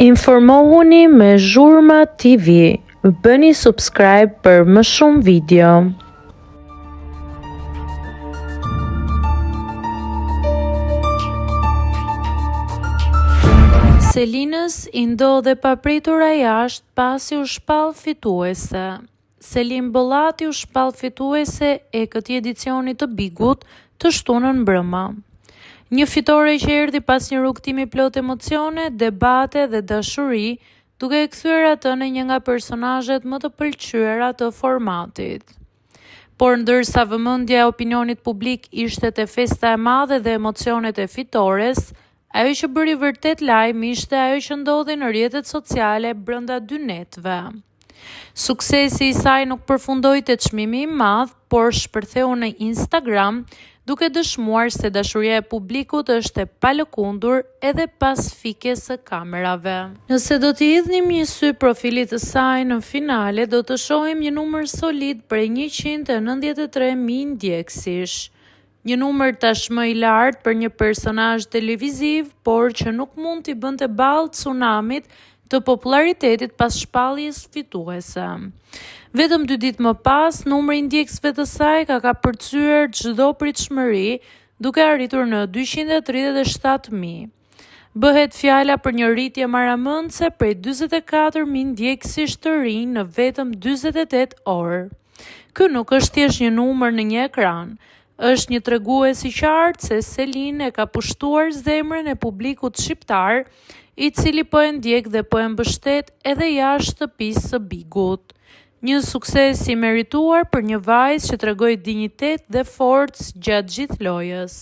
Informohuni me Zhurma TV. Bëni subscribe për më shumë video. Selinës i ndodhe papritura jashtë pasi u shpall fituese. Selin Bollati u shpall fituese e këtij edicioni të Bigut të shtunën mbrëma. Një fitore që erdhi pas një rrugtimi plot emocione, debate dhe dashuri, duke e kthyer atë në një nga personazhet më të pëlqyera të formatit. Por ndërsa vëmendja e opinionit publik ishte te festa e madhe dhe emocionet e fitores, ajo që bëri vërtet lajm ishte ajo që ndodhi në rrjetet sociale brenda dy netëve. Suksesi i saj nuk përfundoi te çmimi i madh, por shpërtheu në Instagram, duke dëshmuar se dashuria e publikut është e palëkundur edhe pas fikjes së kamerave. Nëse do t'i hidhnim një sy profilit të saj në finale, do të shohim një numër solid prej 193.000 ndjekësish. Një numër tashmë i lartë për një personazh televiziv, por që nuk mund t'i bënte ballë tsunamit të popularitetit pas shpalljes fituese. Vetëm 2 ditë më pas, numri i ndjekësve të saj ka kapërcyer çdo pritshmëri, duke arritur në 237.000. Bëhet fjala për një rritje maramëndse prej 44.000 ndjekësish të rinj në vetëm 48 orë. Ky nuk është thjesht një numër në një ekran. Është një tregues i qartë se Selin e ka pushtuar zemrën e publikut shqiptar, i cili po e ndjek dhe po e mbështet edhe jashtë shtëpisë së Bigut. Një sukses i merituar për një vajzë që tregoi dinjitet dhe forcë gjatë gjithë lojës.